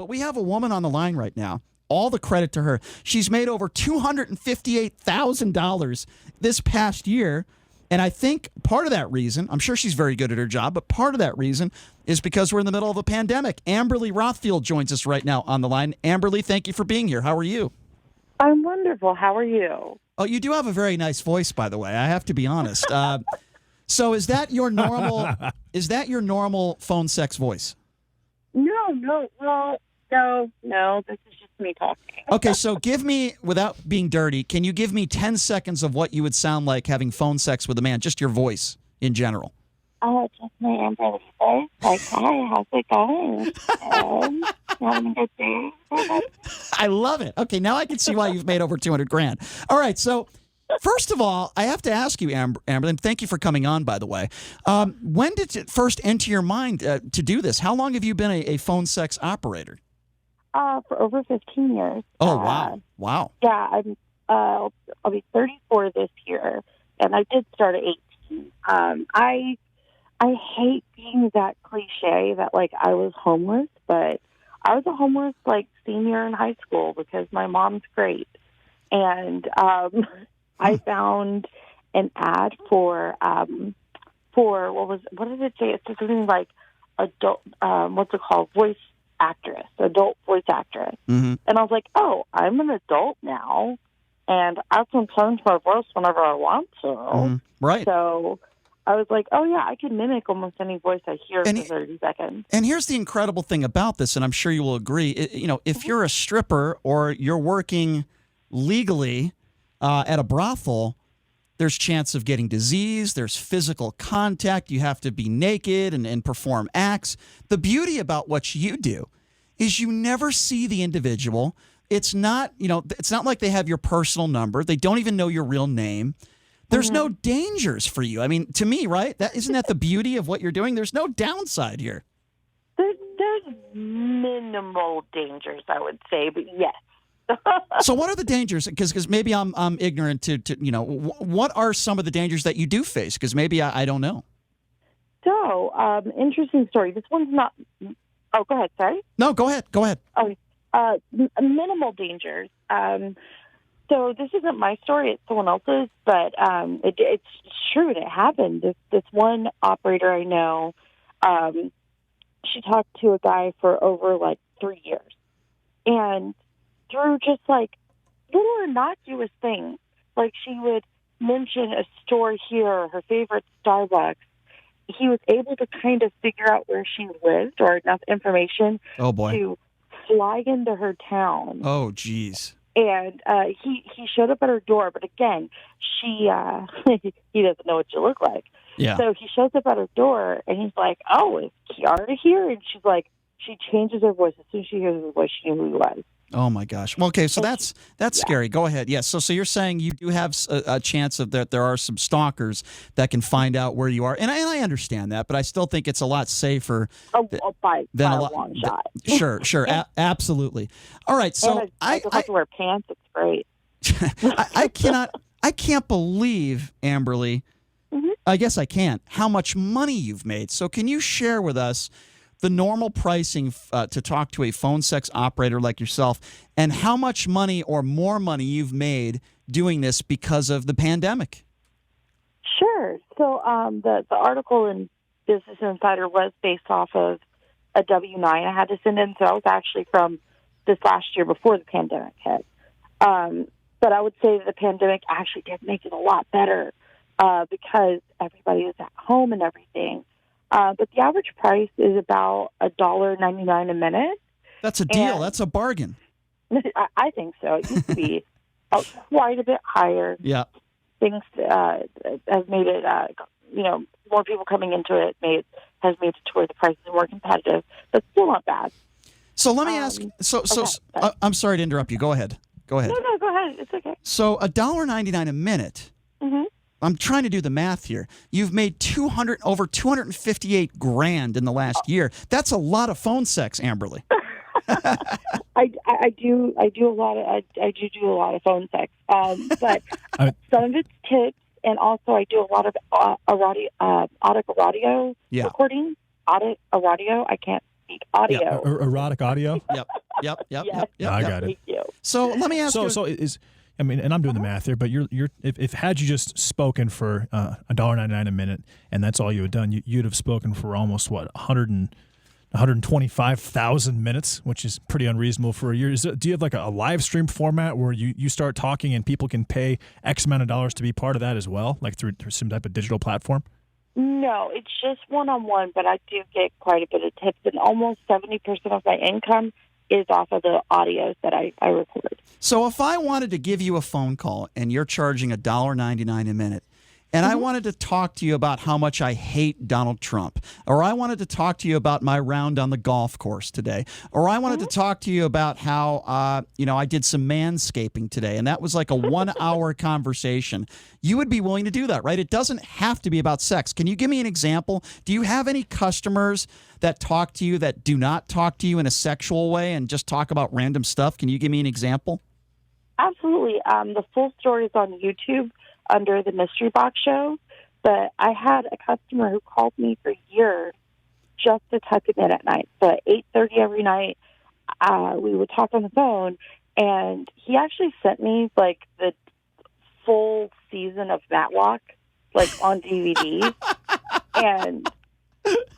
But we have a woman on the line right now. All the credit to her. She's made over $258,000 this past year. And I think part of that reason, I'm sure she's very good at her job, but part of that reason is because we're in the middle of a pandemic. Amberly Rothfield joins us right now on the line. Amberly, thank you for being here. How are you? I'm wonderful. How are you? Oh, you do have a very nice voice, by the way. I have to be honest. So is that your normal? Is that your normal phone sex voice? No. This is just me talking. Okay, so give me, without being dirty, can you give me 10 seconds of what you would sound like having phone sex with a man? Just your voice in general. Just my Amberly voice. Like, hi, how's it going? Having a good day? I love it. Okay, now I can see why you've made over $200,000. All right, so first of all, I have to ask you, Amber, and thank you for coming on, by the way. When did it first enter your mind to do this? How long have you been a phone sex operator? For over 15 years. Oh, wow. Wow. Yeah, I'll be 34 this year, and I did start at 18. I hate being that cliche that, like, I was homeless, but I was a homeless, like, senior in high school because my mom's great. And I found an ad for what did it say? It's something like adult, what's it called? Adult voice actress. Mm-hmm. And I was like, oh, I'm an adult now, and I can change my voice whenever I want to. Mm-hmm. Right. So I was like, oh, yeah, I can mimic almost any voice I hear for 30 seconds. And here's the incredible thing about this, and I'm sure you will agree. If you're a stripper or you're working legally at a brothel, there's chance of getting disease. There's physical contact. You have to be naked and perform acts. The beauty about what you do is you never see the individual. It's not like they have your personal number. They don't even know your real name. There's no dangers for you. I mean, to me, right? Isn't that the beauty of what you're doing? There's no downside here. There's minimal dangers, I would say, but yes. So what are the dangers? Because maybe I'm ignorant to what are some of the dangers that you do face? Because maybe I don't know. So, interesting story. This one's not. Oh, go ahead. Sorry. No, go ahead. Oh, minimal dangers. So this isn't my story; it's someone else's. But it's true. It happened. This one operator I know, she talked to a guy for over 3 years, and through just little innocuous things, like she would mention a store here, her favorite Starbucks, he was able to kind of figure out where she lived or enough information to fly into her town. Oh, geez. And he showed up at her door, but again, he doesn't know what you look like. Yeah. So he shows up at her door, and he's like, "Oh, is Kiara here?" And she's like, she changes her voice as soon as she hears his voice. She knew who he was. Oh my gosh. Well, okay, so that's scary. Go ahead. Yes. So you're saying you do have a chance of that there are some stalkers that can find out where you are, and I understand that, but I still think it's a lot safer by a long shot. Sure, absolutely. All right. So I don't have to wear pants. It's great. I can't believe, Amberly. Mm-hmm. I guess I can't. How much money you've made? So can you share with us the normal pricing to talk to a phone sex operator like yourself, and how much money or more money you've made doing this because of the pandemic? Sure. So the article in Business Insider was based off of a W-9 I had to send in. So I was actually from this last year before the pandemic hit. But I would say the pandemic actually did make it a lot better because everybody was at home and everything. But the average price is about $1.99 a minute. That's a deal. That's a bargain. I think so. It used to be quite a bit higher. Yeah. Things have made it, more people coming into it has made it to where the prices are more competitive, but still not bad. So let me ask. I'm sorry to interrupt you. Go ahead. No, go ahead. It's okay. So $1.99 a minute. Mm-hmm. I'm trying to do the math here. You've made over $258,000 in the last year. That's a lot of phone sex, Amberly. I do do a lot of phone sex, but some of it's tips, and also I do a lot of audio recording. I can't speak audio. Erotic audio. Yep. Yes. I got it. Thank you. So let me ask you. So I mean, and I'm doing the math here, but if had you just spoken for $1.99 a minute, and that's all you had done, you'd have spoken for almost 125,000 minutes, which is pretty unreasonable for a year. Do you have like a live stream format where you start talking and people can pay X amount of dollars to be part of that as well, like through some type of digital platform? No, it's just one-on-one, but I do get quite a bit of tips, and almost 70% of my income is off of the audios that I record. So if I wanted to give you a phone call and you're charging $1.99 a minute, and I wanted to talk to you about how much I hate Donald Trump, or I wanted to talk to you about my round on the golf course today, or I wanted to talk to you about how, I did some manscaping today, and that was like a 1 hour conversation, you would be willing to do that, right? It doesn't have to be about sex. Can you give me an example? Do you have any customers that talk to you that do not talk to you in a sexual way and just talk about random stuff? Can you give me an example? Absolutely. The full story is on YouTube under the Mystery Box Show, but I had a customer who called me for years just to tuck him in at night. So at 8:30 every night, we would talk on the phone, and he actually sent me like the full season of Matlock, like on DVD, and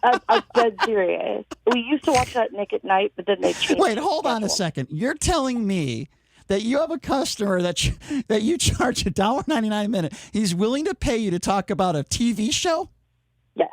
I'm dead serious. We used to watch that Nick at Night, but then they changed. Wait, hold on a second. You're telling me that you have a customer that you charge $1.99 a minute. He's willing to pay you to talk about a TV show? Yes.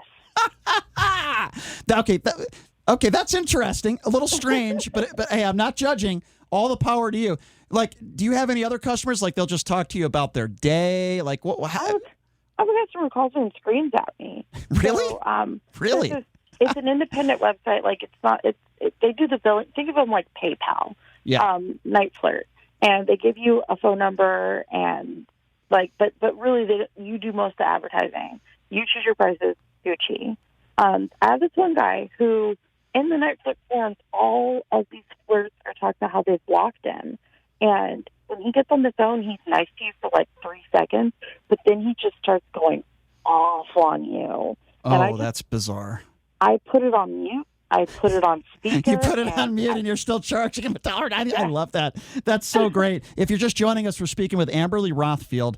Okay, that's interesting. A little strange, but hey, I'm not judging. All the power to you. Like, do you have any other customers? Like, they'll just talk to you about their day? Like, what? How? I have a customer who calls and screams at me. Really? So, really? It's an independent website. Like, it's not. They do the billing. Think of them like PayPal. Yeah. Night Flirt. And they give you a phone number, and but really, you do most of the advertising. You choose your prices, Gucci. I have this one guy who, in the Night Flirt forums, all of these flirts are talking about how they've blocked him. And when he gets on the phone, he's nice to you for like 3 seconds, but then he just starts going off on you. Oh, that's bizarre. I put it on mute. I put it on speaker. You put it on mute and you're still charging him $1.90. I love that. That's so great. If you're just joining us, we're speaking with Amberly Rothfield.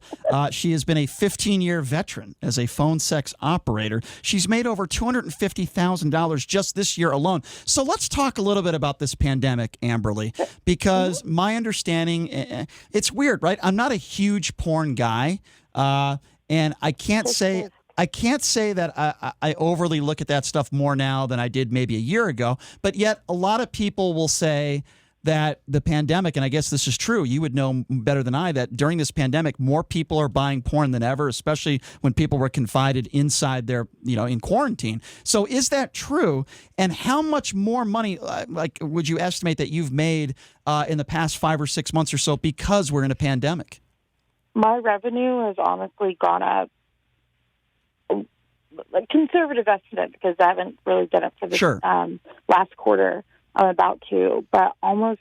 She has been a 15-year veteran as a phone sex operator. She's made over $250,000 just this year alone. So let's talk a little bit about this pandemic, Amberly, because my understanding, it's weird, right? I'm not a huge porn guy, and I can't say that I overly look at that stuff more now than I did maybe a year ago, but yet a lot of people will say that the pandemic, and I guess this is true, you would know better than I, that during this pandemic, more people are buying porn than ever, especially when people were confined inside their, in quarantine. So is that true? And how much more money, would you estimate that you've made in the past 5 or 6 months or so because we're in a pandemic? My revenue has honestly gone up. A conservative estimate, because I haven't really done it for this last quarter. I'm about to, but almost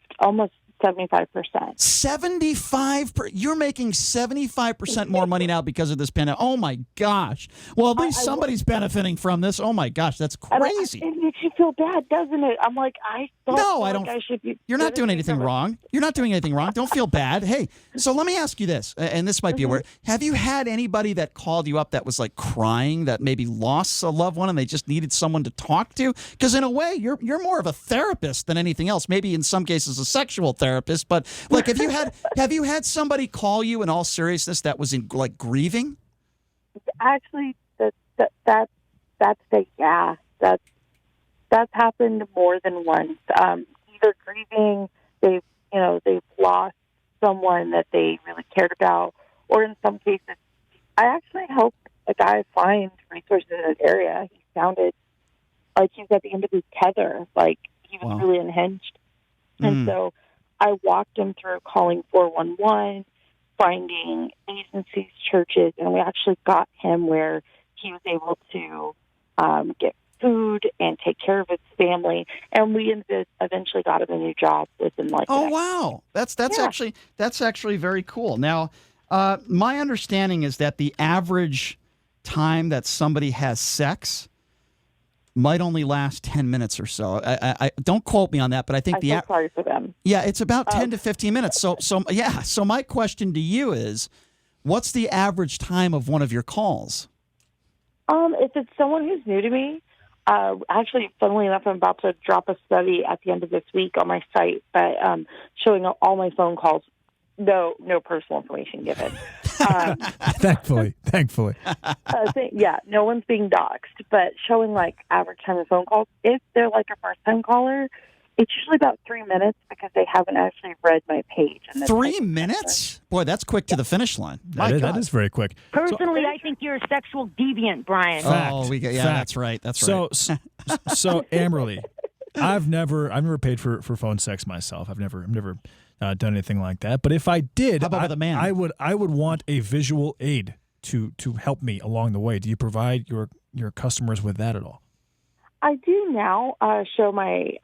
75%. 75%? You're making 75% more money now because of this pandemic. Oh my gosh! Well, at least somebody's benefiting from this. Oh my gosh, that's crazy. It makes you feel bad, doesn't it? I'm like, I don't. I should be. You're not doing anything wrong. You're not doing anything wrong. Don't feel bad. Hey, so let me ask you this, and this might be a word. Have you had anybody that called you up that was like crying, that maybe lost a loved one and they just needed someone to talk to? Because in a way, you're more of a therapist than anything else. Maybe in some cases a sexual therapist, but like, have you had somebody call you in all seriousness that was in like grieving? Actually, that's happened more than once. Either grieving, they've lost someone that they really cared about, or in some cases, I actually helped a guy find resources in an area. He sounded like he was at the end of his tether, like he was really unhinged, and so I walked him through calling 411, finding agencies, churches, and we actually got him where he was able to get food and take care of his family, and we eventually got him a new job within like. Oh wow, that's actually very cool. Now, my understanding is that the average time that somebody has sex might only last 10 minutes or so. I don't quote me on that, but I think I'm so sorry for them. Yeah, it's about 10 to 15 minutes. So my question to you is, what's the average time of one of your calls? If it's someone who's new to me, actually, funnily enough, I'm about to drop a study at the end of this week on my site, but showing all my phone calls, no personal information given. Thankfully. No one's being doxxed, but showing like average time of phone calls. If they're like a first-time caller, it's usually about 3 minutes because they haven't actually read my page. 3 minutes? Boy, that's quick to the finish line. That is very quick. Personally, I think you're a sexual deviant, Brian. Fact. That's right. That's right. So Amberly, I've never paid for phone sex myself. I've never done anything like that. But if I did, how about with a man? I would want a visual aid to help me along the way. Do you provide your customers with that at all? I do now show my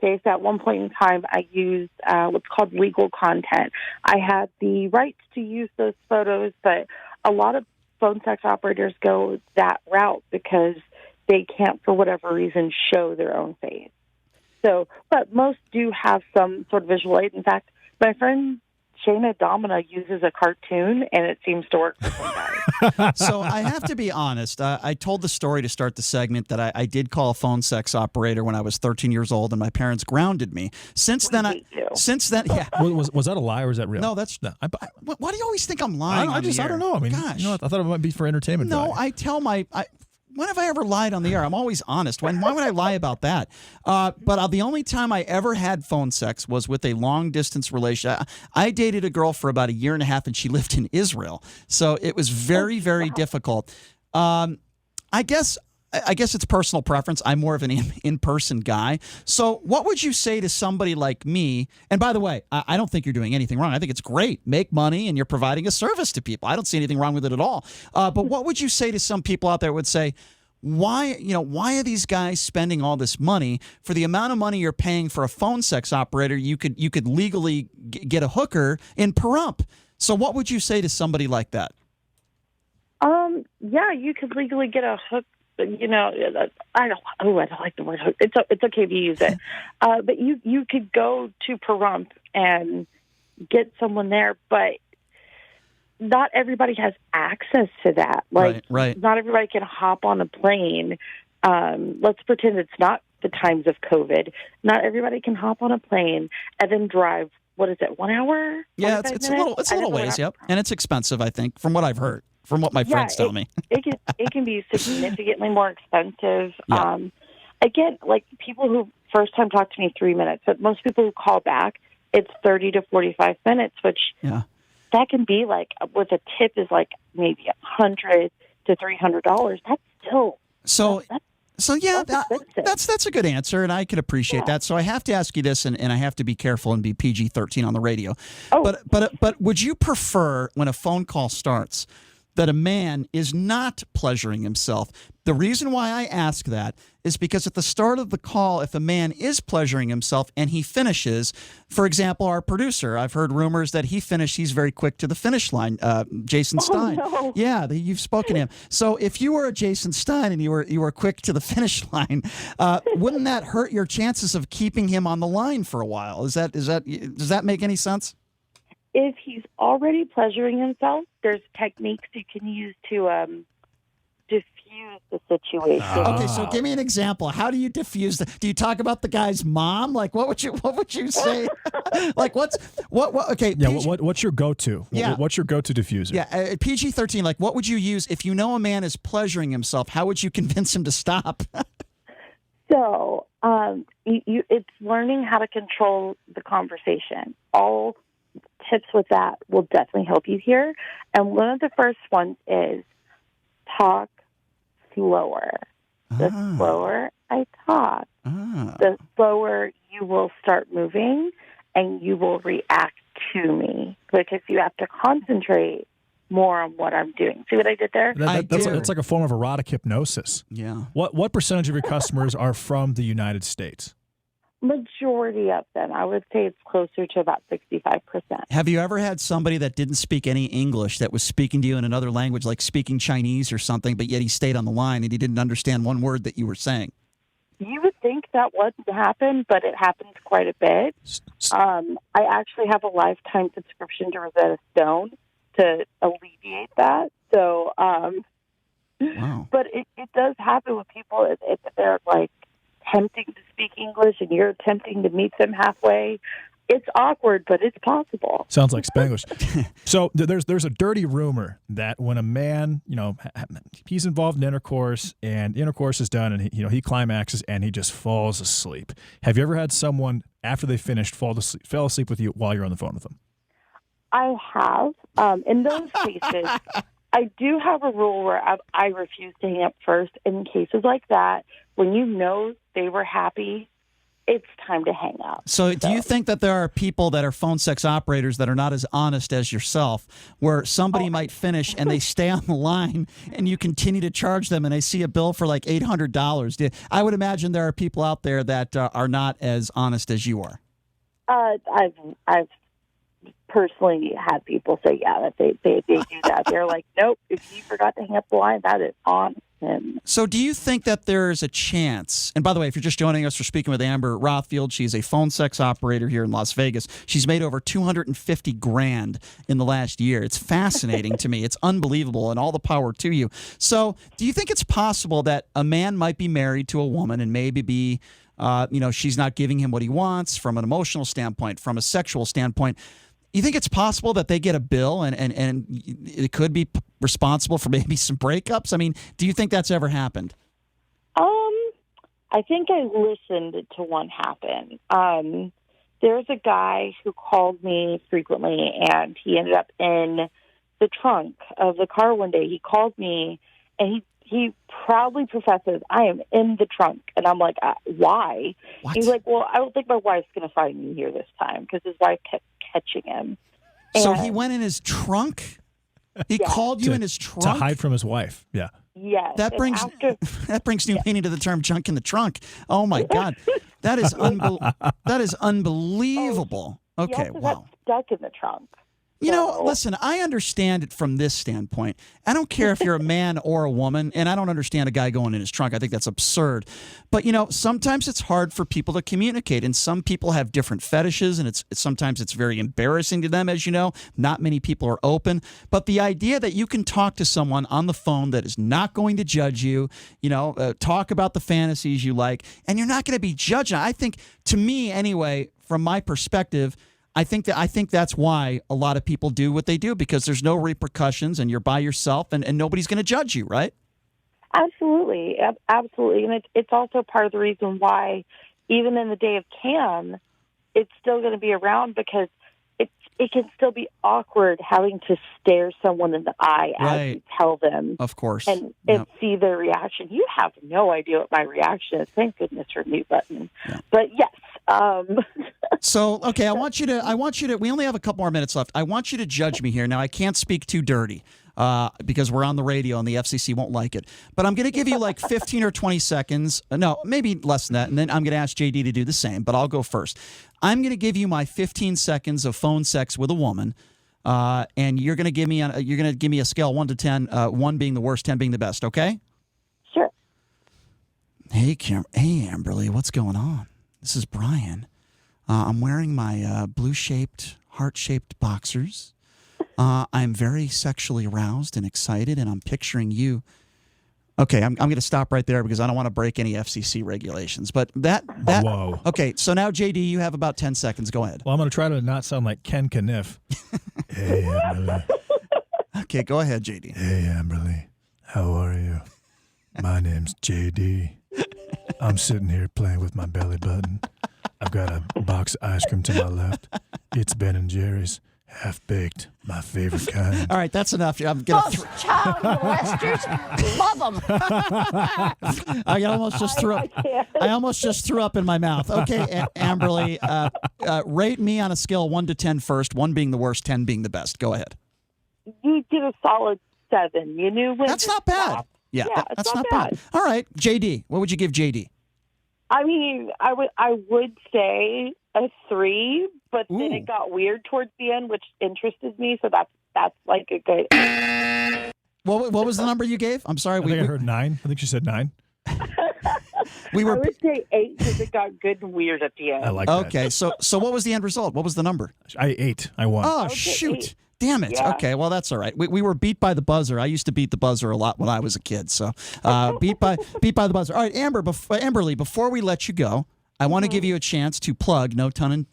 face. At one point in time, I used what's called legal content. I had the rights to use those photos, but a lot of phone sex operators go that route because they can't, for whatever reason, show their own face. So, but most do have some sort of visual aid. In fact, my friend Shayna Domina uses a cartoon, and it seems to work for some guys. So I have to be honest. I told the story to start the segment that I did call a phone sex operator when I was 13 years old, and my parents grounded me. Since then, yeah. Was that a lie or is that real? No, that's. Why do you always think I'm lying? I don't know. I mean, gosh. I thought it might be for entertainment. No, value. I tell my. When have I ever lied on the air? I'm always honest. Why would I lie about that? But the only time I ever had phone sex was with a long-distance relationship. I dated a girl for about a year and a half, and she lived in Israel. So it was very, very difficult. I guess it's personal preference. I'm more of an in-person guy. So what would you say to somebody like me? And by the way, I don't think you're doing anything wrong. I think it's great. Make money and you're providing a service to people. I don't see anything wrong with it at all. But what would you say to some people out there who would say, why are these guys spending all this money for the amount of money you're paying for a phone sex operator? You could legally get a hooker in Pahrump. So what would you say to somebody like that? Yeah, you could legally get a hook. You know, I don't like the word hook. It's okay to use it. But you could go to Pahrump and get someone there, but not everybody has access to that. Like, right. Not everybody can hop on a plane. Let's pretend it's not the times of COVID. Not everybody can hop on a plane and then drive. What is it? 1 hour? Yeah, it's a little ways. Yep, and it's expensive. I think, from what I've heard. From what my friends tell me. it can be significantly more expensive. Yeah. Again, like people who first time talk to me 3 minutes, but most people who call back, it's 30 to 45 minutes, which that can be like, with a tip is like maybe $100 to $300. That's still that's a good answer, and I could appreciate that. So I have to ask you this, and I have to be careful and be PG-13 on the radio. Oh. But would you prefer, when a phone call starts, that a man is not pleasuring himself? The reason why I ask that is because at the start of the call, if a man is pleasuring himself and he finishes, for example, our producer, I've heard rumors that he's very quick to the finish line, Jason Stein. No. Yeah, you've spoken to him. So if you were a Jason Stein and you were quick to the finish line, wouldn't that hurt your chances of keeping him on the line for a while? Does that make any sense? If he's already pleasuring himself, there's techniques you can use to diffuse the situation. Okay, so give me an example. How do you diffuse do you talk about the guy's mom? Like, what would you say? Like, okay. Yeah, what's your go-to? Yeah. What's your go-to diffuser? Yeah, PG-13, like, what would you use if you know a man is pleasuring himself? How would you convince him to stop? So, it's learning how to control the conversation. All tips with that will definitely help you here. And one of the first ones is talk slower. The slower I talk, the slower you will start moving and you will react to me, because you have to concentrate more on what I'm doing. See what I did there? That's like a form of erotic hypnosis. Yeah. What percentage of your customers are from the United States? Majority of them, I would say it's closer to about 65%. Have you ever had somebody that didn't speak any English that was speaking to you in another language, like speaking Chinese or something, but yet he stayed on the line and he didn't understand one word that you were saying? You would think that wouldn't happen, but it happens quite a bit. I actually have a lifetime subscription to Rosetta Stone to alleviate that. So, Wow. but it does happen with people if they're like attempting to speak English and you're attempting to meet them halfway. It's awkward, but it's possible. Sounds like Spanglish. So there's a dirty rumor that when a man, he's involved in intercourse and intercourse is done and he climaxes and he just falls asleep. Have you ever had someone after they finished fell asleep with you while you're on the phone with them? I have. In those cases, I do have a rule where I refuse to hang up first. In cases like that, when you know they were happy, it's time to hang up. So do you think that there are people that are phone sex operators that are not as honest as yourself, where somebody might finish and they stay on the line and you continue to charge them and they see a bill for like $800? I would imagine there are people out there that are not as honest as you are. I've personally had people say, that they do that. They're like, nope, if he forgot to hang up the line, that is on him. So do you think that there's a chance, and by the way, if you're just joining us, we're speaking with Amber Rothfield. She's a phone sex operator here in Las Vegas. She's made over $250,000 in the last year. It's fascinating to me. It's unbelievable, and all the power to you. So do you think it's possible that a man might be married to a woman and maybe be, she's not giving him what he wants from an emotional standpoint, from a sexual standpoint? You think it's possible that they get a bill and it could be responsible for maybe some breakups? I mean, do you think that's ever happened? I think I listened to one happen. There's a guy who called me frequently, and he ended up in the trunk of the car one day. He called me, and he proudly professes, I am in the trunk. And I'm like, why? What? He's like, well, I don't think my wife's going to find me here this time, because his wife kept catching him. So And he went in his trunk? He called you in his trunk? To hide from his wife, yeah. Yes. That brings new meaning to the term junk in the trunk. Oh, my God. That is unbelievable. Okay, he also wow. got stuck in the trunk. Listen, I understand it from this standpoint. I don't care if you're a man or a woman, and I don't understand a guy going in his trunk. I think that's absurd. But, sometimes it's hard for people to communicate, and some people have different fetishes, and sometimes it's very embarrassing to them, as you know. Not many people are open. But the idea that you can talk to someone on the phone that is not going to judge you, talk about the fantasies you like, and you're not going to be judged. I think, to me anyway, from my perspective, I think that's why a lot of people do what they do, because there's no repercussions and you're by yourself and nobody's going to judge you, right? Absolutely. Absolutely. And it's also part of the reason why, even in the day of CAN, it's still going to be around, because it can still be awkward having to stare someone in the eye as you tell them. Of course. And Yep. see their reaction. You have no idea what my reaction is. Thank goodness for mute button. Yeah. But yes. So, okay, I want you to, we only have a couple more minutes left. I want you to judge me here. Now, I can't speak too dirty because we're on the radio and the FCC won't like it. But I'm going to give you like 15 or 20 seconds. No, maybe less than that. And then I'm going to ask JD to do the same, but I'll go first. I'm going to give you my 15 seconds of phone sex with a woman. And you're going to give me a scale 1 to 10, 1 being the worst, 10 being the best, okay? Sure. Hey, Amberly, what's going on? This is Brian. I'm wearing my blue-shaped, heart-shaped boxers. I'm very sexually aroused and excited, and I'm picturing you. Okay, I'm going to stop right there because I don't want to break any FCC regulations. But that. Whoa. Okay, so now, JD, you have about 10 seconds. Go ahead. Well, I'm going to try to not sound like Ken Kniff. Hey, Amberly. Okay, go ahead, JD. Hey, Amberly. How are you? My name's JD. I'm sitting here playing with my belly button. I've got a box of ice cream to my left. It's Ben & Jerry's. Half-baked, my favorite kind. All right, that's enough. I'm gonna Most child molesters love them. I almost just threw up in my mouth. Okay, Amberly, rate me on a scale 1 to 10 first, 1 being the worst, 10 being the best. Go ahead. You did a solid 7. You knew when That's to not bad. stop. Yeah, Yeah, that's it's not not bad. All right, JD, what would you give JD? I mean, I would say a 3, but then it got weird towards the end, which interested me. So that's like a good. What was the number you gave? I'm sorry. I think I heard 9. I think she said 9. We were. I would say 8 because it got good and weird at the end. I like that. Okay, so what was the end result? What was the number? 8. I won. Oh, would say shoot. 8. Damn it. Yeah. Okay, well, that's all right. We were beat by the buzzer. I used to beat the buzzer a lot when I was a kid. So beat by the buzzer. All right, Amberly, before we let you go, I want to give you a chance to plug, no pun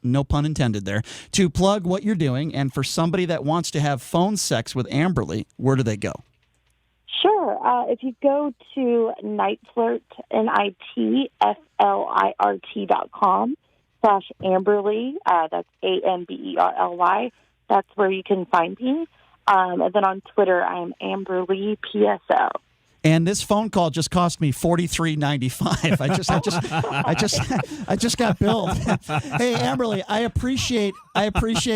intended there, to plug what you're doing. And for somebody that wants to have phone sex with Amberly, where do they go? Sure. If you go to nightflirt, nitflirt.com/Amberly, that's AMBERLY, that's where you can find me. And then on Twitter, I'm Amberly PSO. And this phone call just cost me $43.95. I just got billed. Hey, Amberly, I appreciate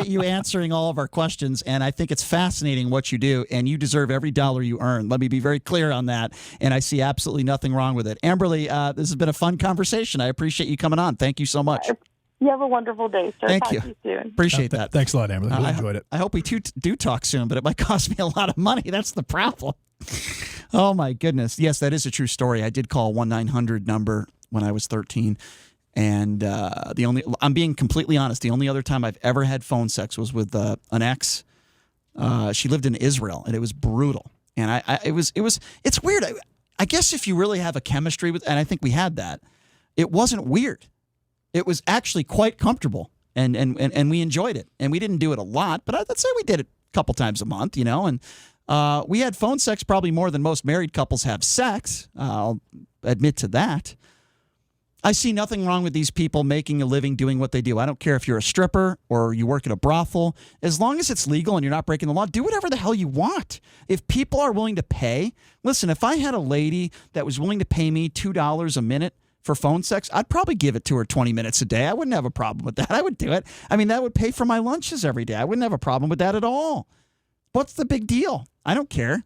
you answering all of our questions, and I think it's fascinating what you do, and you deserve every dollar you earn. Let me be very clear on that, and I see absolutely nothing wrong with it. Amberly, this has been a fun conversation. I appreciate you coming on. Thank you so much. You have a wonderful day, sir. Thank Talk you. to you soon. Appreciate that. Thanks a lot, Amberly. Really enjoyed it. I hope we do talk soon, but it might cost me a lot of money. That's the problem. Oh, my goodness. Yes, that is a true story. I did call 1-900 number when I was 13. And I'm being completely honest, the only other time I've ever had phone sex was with an ex. She lived in Israel, and it was brutal. And it's weird. I guess if you really have a chemistry with, and I think we had that, it wasn't weird. It was actually quite comfortable, and we enjoyed it. And we didn't do it a lot, but I'd say we did it a couple times a month, and we had phone sex probably more than most married couples have sex. I'll admit to that. I see nothing wrong with these people making a living doing what they do. I don't care if you're a stripper or you work at a brothel. As long as it's legal and you're not breaking the law, do whatever the hell you want. If people are willing to pay, listen, if I had a lady that was willing to pay me $2 a minute for phone sex, I'd probably give it to her 20 minutes a day. I wouldn't have a problem with that. I would do it. I mean, that would pay for my lunches every day. I wouldn't have a problem with that at all. What's the big deal? I don't care.